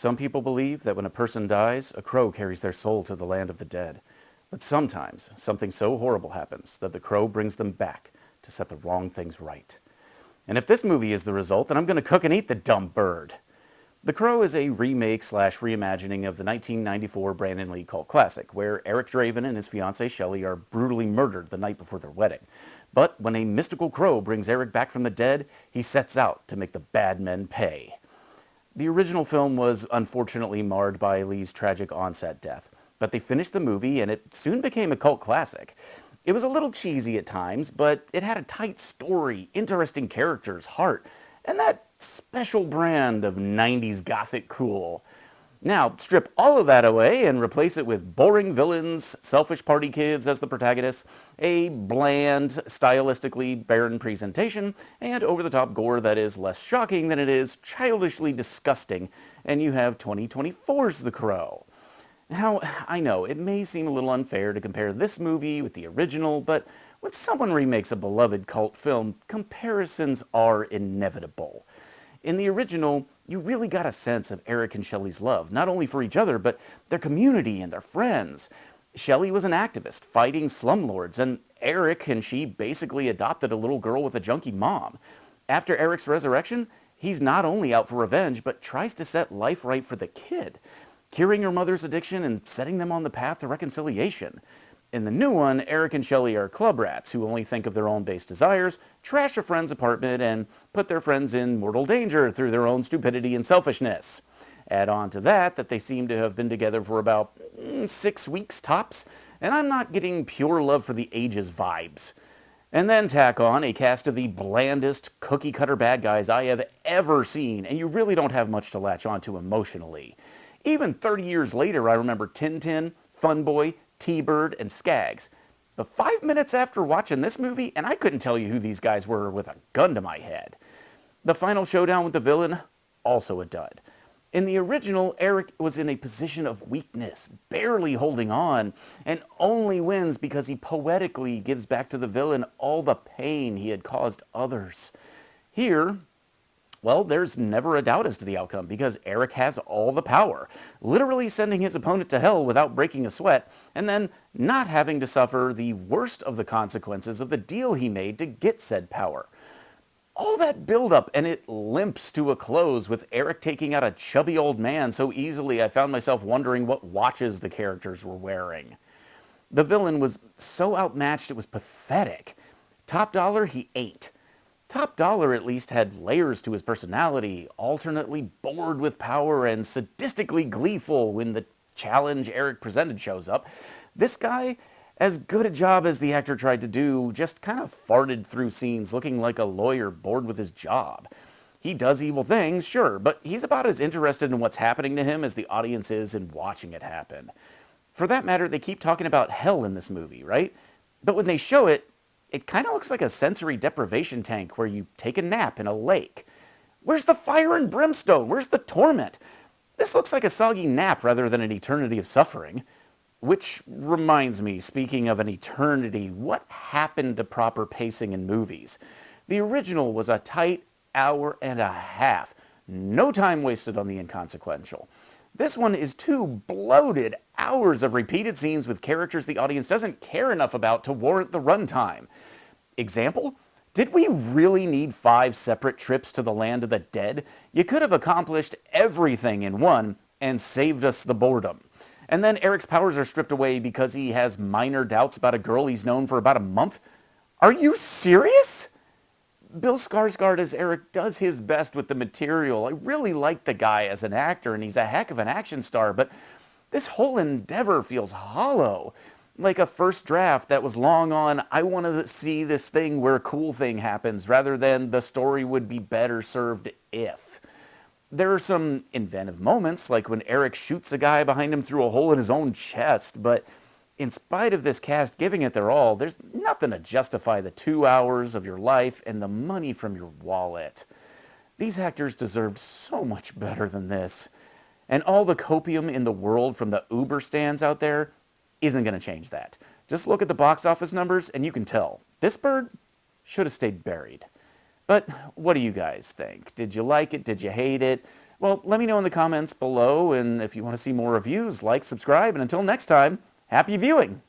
Some people believe that when a person dies, a crow carries their soul to the land of the dead. But sometimes, something so horrible happens that the crow brings them back to set the wrong things right. And if this movie is the result, then I'm going to cook and eat the dumb bird. The Crow is a remake slash reimagining of the 1994 Brandon Lee cult classic, where Eric Draven and his fiancée Shelley are brutally murdered the night before their wedding. But when a mystical crow brings Eric back from the dead, he sets out to make the bad men pay. The original film was unfortunately marred by Lee's tragic onset death, but they finished the movie and it soon became a cult classic. It was a little cheesy at times, but it had a tight story, interesting characters, heart, and that special brand of 90s gothic cool. Now, strip all of that away and replace it with boring villains, selfish party kids as the protagonists, a bland, stylistically barren presentation, and over-the-top gore that is less shocking than it is childishly disgusting, and you have 2024's The Crow. Now, I know, it may seem a little unfair to compare this movie with the original, but when someone remakes a beloved cult film, comparisons are inevitable. In the original, you really got a sense of Eric and Shelley's love, not only for each other, but their community and their friends. Shelley was an activist, fighting slumlords, and Eric and she basically adopted a little girl with a junkie mom. After Eric's resurrection, he's not only out for revenge, but tries to set life right for the kid, curing her mother's addiction and setting them on the path to reconciliation. In the new one, Eric and Shelley are club rats who only think of their own base desires, trash a friend's apartment, and put their friends in mortal danger through their own stupidity and selfishness. Add on to that they seem to have been together for about 6 weeks tops, and I'm not getting pure love for the ages vibes. And then tack on a cast of the blandest cookie-cutter bad guys I have ever seen, and you really don't have much to latch onto emotionally. Even 30 years later, I remember Tintin, Funboy, T-Bird, and Skaggs. But 5 minutes after watching this movie, and I couldn't tell you who these guys were with a gun to my head. The final showdown with the villain, also a dud. In the original, Eric was in a position of weakness, barely holding on, and only wins because he poetically gives back to the villain all the pain he had caused others. Here, well, there's never a doubt as to the outcome because Eric has all the power, literally sending his opponent to hell without breaking a sweat, and then not having to suffer the worst of the consequences of the deal he made to get said power. All that buildup and it limps to a close with Eric taking out a chubby old man so easily I found myself wondering what watches the characters were wearing. The villain was so outmatched it was pathetic. Top dollar, he ain't. Top Dollar at least had layers to his personality, alternately bored with power and sadistically gleeful when the challenge Eric presented shows up. This guy, as good a job as the actor tried to do, just kind of farted through scenes looking like a lawyer bored with his job. He does evil things, sure, but he's about as interested in what's happening to him as the audience is in watching it happen. For that matter, they keep talking about hell in this movie, right? But when they show it, it kind of looks like a sensory deprivation tank where you take a nap in a lake. Where's the fire and brimstone? Where's the torment? This looks like a soggy nap rather than an eternity of suffering. Which reminds me, speaking of an eternity, what happened to proper pacing in movies? The original was a tight hour and a half. No time wasted on the inconsequential. This one is 2 bloated hours of repeated scenes with characters the audience doesn't care enough about to warrant the runtime. Example? Did we really need 5 separate trips to the land of the dead? You could have accomplished everything in one and saved us the boredom. And then Eric's powers are stripped away because he has minor doubts about a girl he's known for about a month? Are you serious? Bill Skarsgård as Eric does his best with the material. I really like the guy as an actor, and he's a heck of an action star, but this whole endeavor feels hollow. Like a first draft that was long on, I want to see this thing where a cool thing happens, rather than the story would be better served if. There are some inventive moments, like when Eric shoots a guy behind him through a hole in his own chest, but in spite of this cast giving it their all, there's nothing to justify the 2 hours of your life and the money from your wallet. These actors deserved so much better than this. And all the copium in the world from the Uber stands out there isn't going to change that. Just look at the box office numbers and you can tell. This bird should have stayed buried. But what do you guys think? Did you like it? Did you hate it? Well, let me know in the comments below, and if you want to see more reviews, like, subscribe, and until next time, happy viewing!